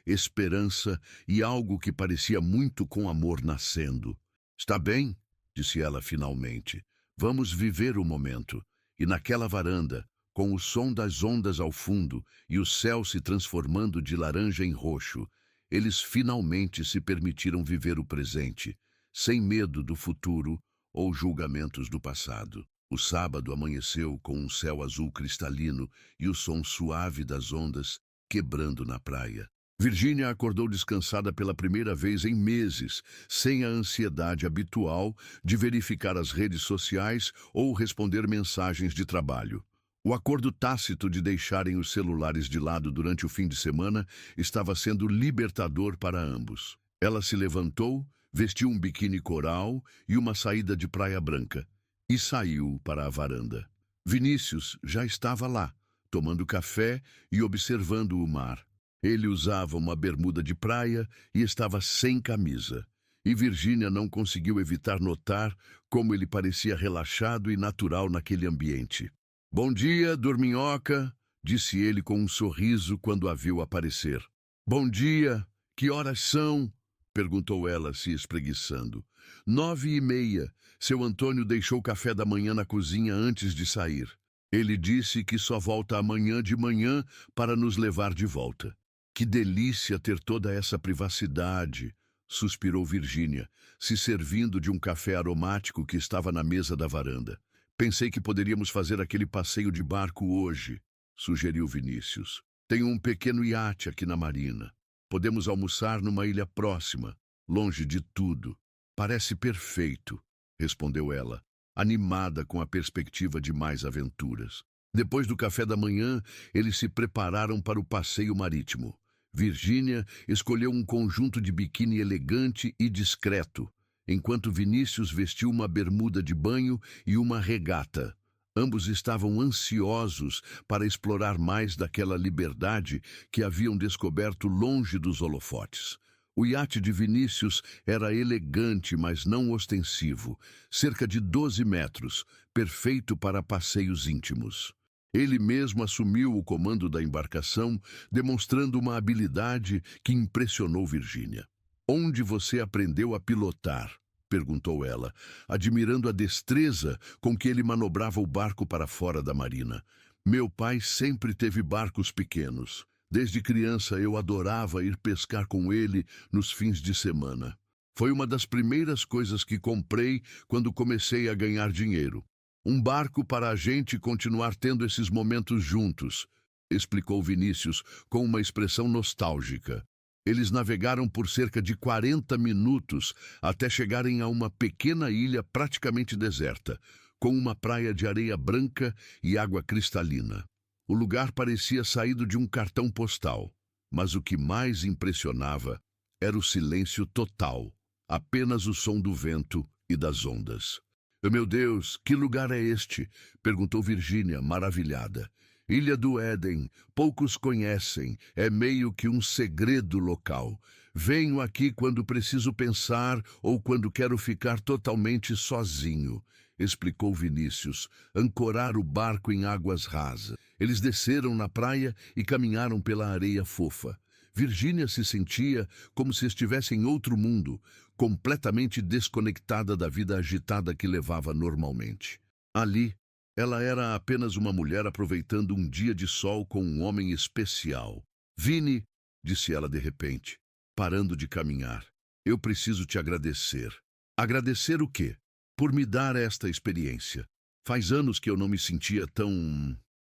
esperança e algo que parecia muito com amor nascendo. "Está bem", disse ela finalmente. "Vamos viver o momento." E naquela varanda, Com o som das ondas ao fundo e o céu se transformando de laranja em roxo, eles finalmente se permitiram viver o presente, sem medo do futuro ou julgamentos do passado. O sábado amanheceu com um céu azul cristalino e o som suave das ondas quebrando na praia. Virginia acordou descansada pela primeira vez em meses, sem a ansiedade habitual de verificar as redes sociais ou responder mensagens de trabalho. O acordo tácito de deixarem os celulares de lado durante o fim de semana estava sendo libertador para ambos. Ela se levantou, vestiu um biquíni coral e uma saída de praia branca e saiu para a varanda. Vinícius já estava lá, tomando café e observando o mar. Ele usava uma bermuda de praia e estava sem camisa. E Virginia não conseguiu evitar notar como ele parecia relaxado e natural naquele ambiente. "Bom dia, dorminhoca", disse ele com um sorriso quando a viu aparecer. "Bom dia, que horas são?", perguntou ela, se espreguiçando. 9h30. Seu Antônio deixou o café da manhã na cozinha antes de sair. Ele disse que só volta amanhã de manhã para nos levar de volta. "Que delícia ter toda essa privacidade", suspirou Virginia, se servindo de um café aromático que estava na mesa da varanda. "Pensei que poderíamos fazer aquele passeio de barco hoje", sugeriu Vinícius. "Tenho um pequeno iate aqui na marina. Podemos almoçar numa ilha próxima, longe de tudo." "Parece perfeito", respondeu ela, animada com a perspectiva de mais aventuras. Depois do café da manhã, eles se prepararam para o passeio marítimo. Virginia escolheu um conjunto de biquíni elegante e discreto, enquanto Vinícius vestiu uma bermuda de banho e uma regata. Ambos estavam ansiosos para explorar mais daquela liberdade que haviam descoberto longe dos holofotes. O iate de Vinícius era elegante, mas não ostensivo, cerca de 12 metros, perfeito para passeios íntimos. Ele mesmo assumiu o comando da embarcação, demonstrando uma habilidade que impressionou Virginia. "Onde você aprendeu a pilotar?", perguntou ela, admirando a destreza com que ele manobrava o barco para fora da marina. "Meu pai sempre teve barcos pequenos. Desde criança eu adorava ir pescar com ele nos fins de semana. Foi uma das primeiras coisas que comprei quando comecei a ganhar dinheiro. Um barco para a gente continuar tendo esses momentos juntos", explicou Vinícius com uma expressão nostálgica. Eles navegaram por cerca de 40 minutos até chegarem a uma pequena ilha praticamente deserta, com uma praia de areia branca e água cristalina. O lugar parecia saído de um cartão postal, mas o que mais impressionava era o silêncio total, apenas o som do vento e das ondas. "Meu Deus, que lugar é este?", perguntou Virginia, maravilhada. "Ilha do Éden, poucos conhecem, é meio que um segredo local. Venho aqui quando preciso pensar ou quando quero ficar totalmente sozinho", explicou Vinícius, ancorar o barco em águas rasas. Eles desceram na praia e caminharam pela areia fofa. Virginia se sentia como se estivesse em outro mundo, completamente desconectada da vida agitada que levava normalmente. Ali, ela era apenas uma mulher aproveitando um dia de sol com um homem especial. "Vini", disse ela de repente, parando de caminhar, "eu preciso te agradecer." "Agradecer o quê?" "Por me dar esta experiência. Faz anos que eu não me sentia tão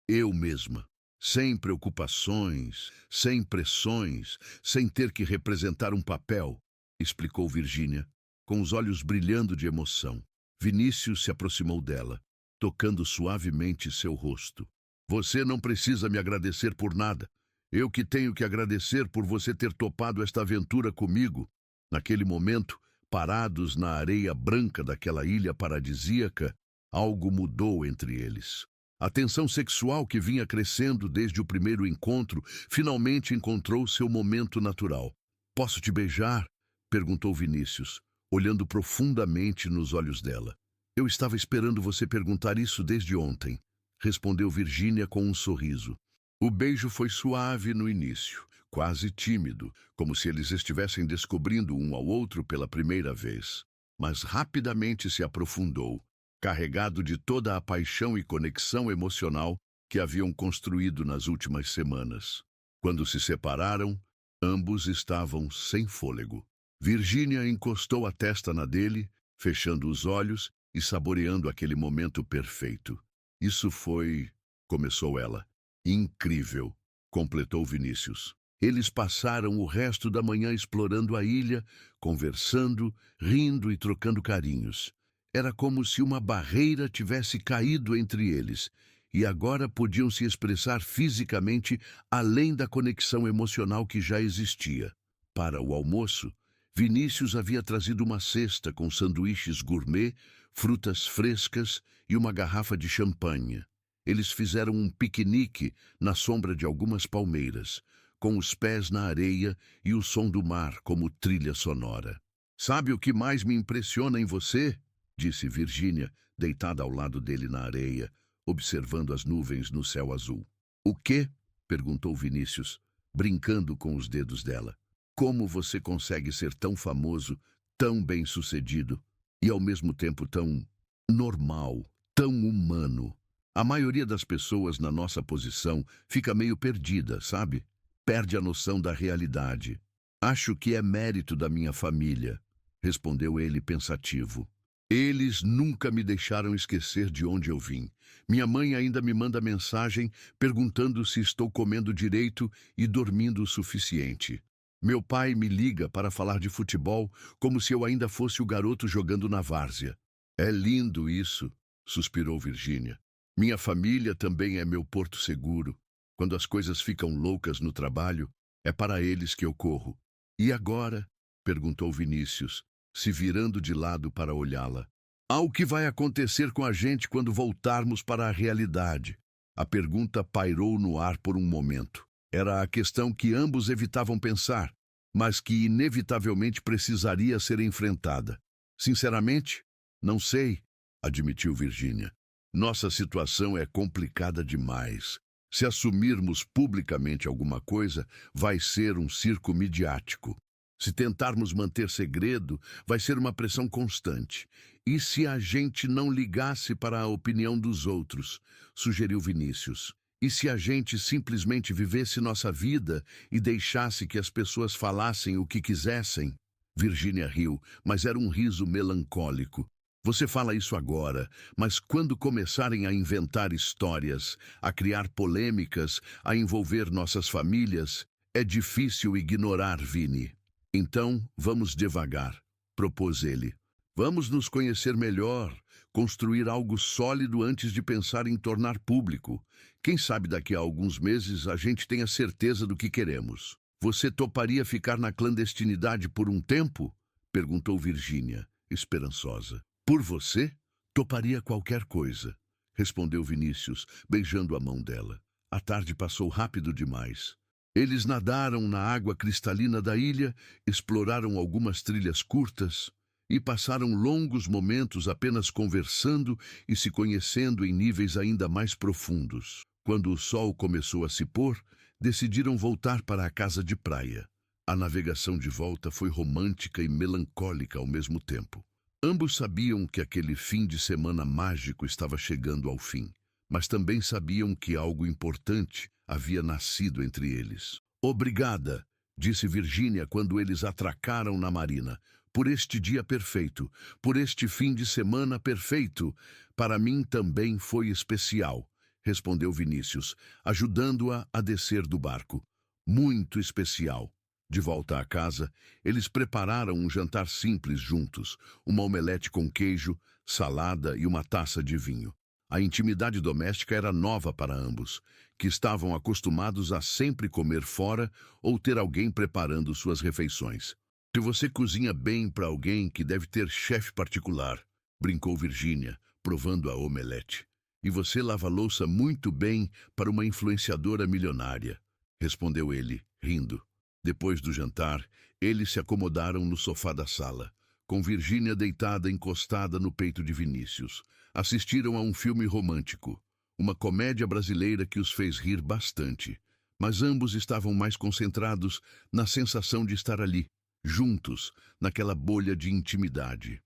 eu mesma. Sem preocupações, sem pressões, sem ter que representar um papel", explicou Virginia, com os olhos brilhando de emoção. Vinícius se aproximou dela, tocando suavemente seu rosto. "Você não precisa me agradecer por nada. Eu que tenho que agradecer por você ter topado esta aventura comigo." Naquele momento, parados na areia branca daquela ilha paradisíaca, algo mudou entre eles. A tensão sexual que vinha crescendo desde o primeiro encontro finalmente encontrou seu momento natural. "Posso te beijar?", perguntou Vinícius, olhando profundamente nos olhos dela. "Eu estava esperando você perguntar isso desde ontem", respondeu Virginia com um sorriso. O beijo foi suave no início, quase tímido, como se eles estivessem descobrindo um ao outro pela primeira vez. Mas rapidamente se aprofundou, carregado de toda a paixão e conexão emocional que haviam construído nas últimas semanas. Quando se separaram, ambos estavam sem fôlego. Virginia encostou a testa na dele, fechando os olhos e saboreando aquele momento perfeito. Isso foi, começou ela. Incrível, completou Vinícius. Eles passaram o resto da manhã explorando a ilha, conversando, rindo e trocando carinhos. Era como se uma barreira tivesse caído entre eles, e agora podiam se expressar fisicamente além da conexão emocional que já existia. Para o almoço, Vinícius havia trazido uma cesta com sanduíches gourmet, frutas frescas e uma garrafa de champanhe. Eles fizeram um piquenique na sombra de algumas palmeiras, com os pés na areia e o som do mar como trilha sonora. "Sabe o que mais me impressiona em você?" disse Virginia, deitada ao lado dele na areia, observando as nuvens no céu azul. "O quê?" perguntou Vinícius, brincando com os dedos dela. "Como você consegue ser tão famoso, tão bem-sucedido e ao mesmo tempo tão normal, tão humano? A maioria das pessoas na nossa posição fica meio perdida, sabe? Perde a noção da realidade." "Acho que é mérito da minha família", respondeu ele pensativo. "Eles nunca me deixaram esquecer de onde eu vim. Minha mãe ainda me manda mensagem perguntando se estou comendo direito e dormindo o suficiente. Meu pai me liga para falar de futebol como se eu ainda fosse o garoto jogando na várzea." "É lindo isso", suspirou Virginia. "Minha família também é meu porto seguro. Quando as coisas ficam loucas no trabalho, é para eles que eu corro." "E agora?" perguntou Vinícius, se virando de lado para olhá-la. "O que vai acontecer com a gente quando voltarmos para a realidade?" A pergunta pairou no ar por um momento. Era a questão que ambos evitavam pensar, mas que inevitavelmente precisaria ser enfrentada. "Sinceramente, não sei", admitiu Virginia. "Nossa situação é complicada demais. Se assumirmos publicamente alguma coisa, vai ser um circo midiático. Se tentarmos manter segredo, vai ser uma pressão constante. E se a gente não ligasse para a opinião dos outros?" sugeriu Vinícius. "E se a gente simplesmente vivesse nossa vida e deixasse que as pessoas falassem o que quisessem?" Virginia riu, mas era um riso melancólico. "Você fala isso agora, mas quando começarem a inventar histórias, a criar polêmicas, a envolver nossas famílias, é difícil ignorar, Vini." "Então, vamos devagar", propôs ele. "Vamos nos conhecer melhor, construir algo sólido antes de pensar em tornar público. Quem sabe daqui a alguns meses a gente tenha certeza do que queremos." "Você toparia ficar na clandestinidade por um tempo?" perguntou Virginia, esperançosa. "Por você? Toparia qualquer coisa", respondeu Vinícius, beijando a mão dela. A tarde passou rápido demais. Eles nadaram na água cristalina da ilha, exploraram algumas trilhas curtas e passaram longos momentos apenas conversando e se conhecendo em níveis ainda mais profundos. Quando o sol começou a se pôr, decidiram voltar para a casa de praia. A navegação de volta foi romântica e melancólica ao mesmo tempo. Ambos sabiam que aquele fim de semana mágico estava chegando ao fim, mas também sabiam que algo importante havia nascido entre eles. "Obrigada", disse Virginia quando eles atracaram na marina, "por este dia perfeito, por este fim de semana perfeito. Para mim também foi especial", respondeu Vinícius, ajudando-a a descer do barco. "Muito especial." De volta à casa, eles prepararam um jantar simples juntos, uma omelete com queijo, salada e uma taça de vinho. A intimidade doméstica era nova para ambos, que estavam acostumados a sempre comer fora ou ter alguém preparando suas refeições. "Se você cozinha bem para alguém que deve ter chefe particular", brincou Virginia, provando a omelete. "E você lava a louça muito bem para uma influenciadora milionária", respondeu ele, rindo. Depois do jantar, eles se acomodaram no sofá da sala, com Virginia deitada encostada no peito de Vinícius. Assistiram a um filme romântico, uma comédia brasileira que os fez rir bastante, mas ambos estavam mais concentrados na sensação de estar ali, juntos, naquela bolha de intimidade.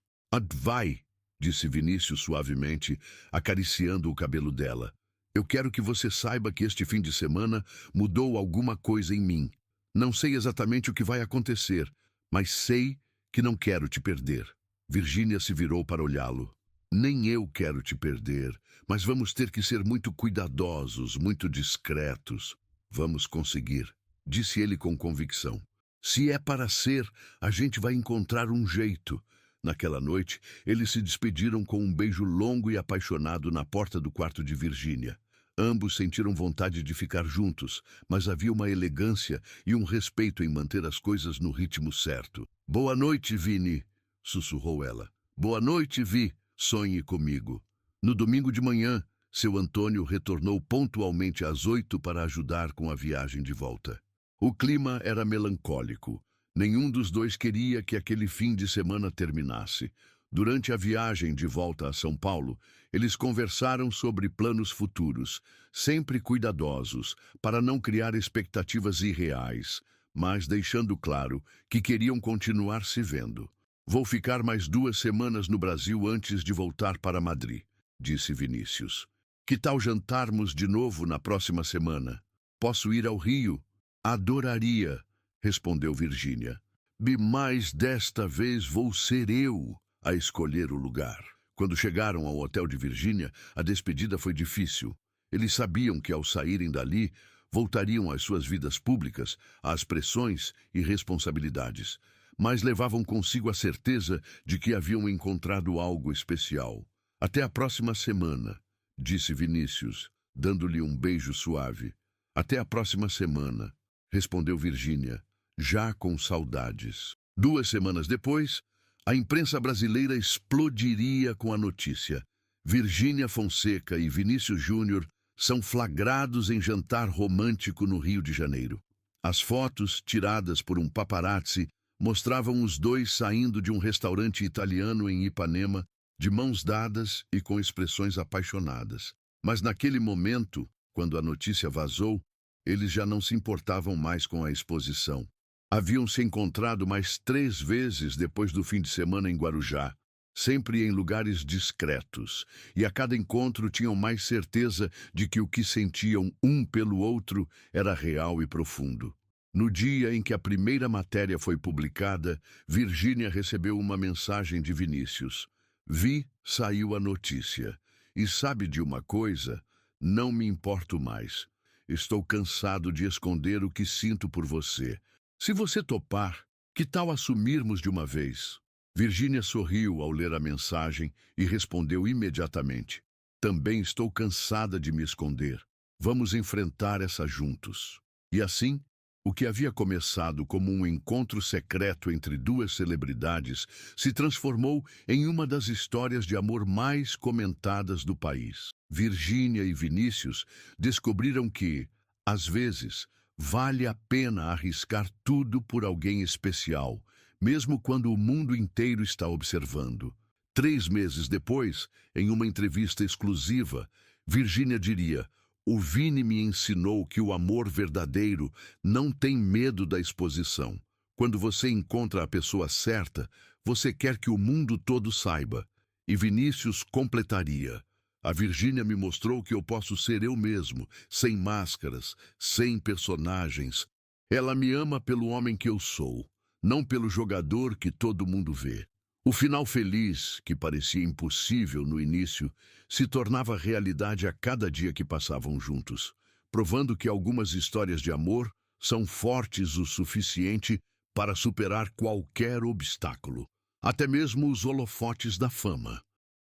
"Vai", disse Vinícius suavemente, acariciando o cabelo dela. Eu quero que você saiba que este fim de semana mudou alguma coisa em mim. Não sei exatamente o que vai acontecer, mas sei que não quero te perder. Virgínia se virou para olhá-lo. Nem eu quero te perder, mas vamos ter que ser muito cuidadosos, muito discretos. Vamos conseguir, disse ele com convicção. Se é para ser, a gente vai encontrar um jeito. Naquela noite, eles se despediram com um beijo longo e apaixonado na porta do quarto de Virgínia. Ambos sentiram vontade de ficar juntos, mas havia uma elegância e um respeito em manter as coisas no ritmo certo. Boa noite, Vini, sussurrou ela. Boa noite, Vi, sonhe comigo. No domingo de manhã, seu Antônio retornou pontualmente às 8 para ajudar com a viagem de volta. O clima era melancólico. Nenhum dos dois queria que aquele fim de semana terminasse. Durante a viagem de volta a São Paulo, eles conversaram sobre planos futuros, sempre cuidadosos, para não criar expectativas irreais, mas deixando claro que queriam continuar se vendo. Vou ficar mais 2 semanas no Brasil antes de voltar para Madrid, disse Vinícius. Que tal jantarmos de novo na próxima semana? Posso ir ao Rio? Adoraria, respondeu Virgínia. Mas desta vez vou ser eu a escolher o lugar. Quando chegaram ao hotel de Virgínia, a despedida foi difícil. Eles sabiam que ao saírem dali, voltariam às suas vidas públicas, às pressões e responsabilidades, mas levavam consigo a certeza de que haviam encontrado algo especial. Até a próxima semana, disse Vinícius, dando-lhe um beijo suave. Até a próxima semana, respondeu Virgínia, já com saudades. 2 semanas depois, a imprensa brasileira explodiria com a notícia. Virgínia Fonseca e Vinícius Júnior são flagrados em jantar romântico no Rio de Janeiro. As fotos, tiradas por um paparazzi, mostravam os dois saindo de um restaurante italiano em Ipanema, de mãos dadas e com expressões apaixonadas. Mas naquele momento, quando a notícia vazou, eles já não se importavam mais com a exposição. Haviam se encontrado mais 3 vezes depois do fim de semana em Guarujá, sempre em lugares discretos, e a cada encontro tinham mais certeza de que o que sentiam um pelo outro era real e profundo. No dia em que a primeira matéria foi publicada, Virgínia recebeu uma mensagem de Vinícius. Vi, saiu a notícia. E sabe de uma coisa? Não me importo mais. Estou cansado de esconder o que sinto por você. Se você topar, que tal assumirmos de uma vez? Virgínia sorriu ao ler a mensagem e respondeu imediatamente. Também estou cansada de me esconder. Vamos enfrentar essa juntos. E assim, o que havia começado como um encontro secreto entre 2 celebridades se transformou em uma das histórias de amor mais comentadas do país. Virgínia e Vinícius descobriram que, às vezes, vale a pena arriscar tudo por alguém especial, mesmo quando o mundo inteiro está observando. 3 meses depois, em uma entrevista exclusiva, Virgínia diria: o Vini me ensinou que o amor verdadeiro não tem medo da exposição. Quando você encontra a pessoa certa, você quer que o mundo todo saiba. E Vinícius completaria: a Virgínia me mostrou que eu posso ser eu mesmo, sem máscaras, sem personagens. Ela me ama pelo homem que eu sou, não pelo jogador que todo mundo vê. O final feliz, que parecia impossível no início, se tornava realidade a cada dia que passavam juntos, provando que algumas histórias de amor são fortes o suficiente para superar qualquer obstáculo, até mesmo os holofotes da fama.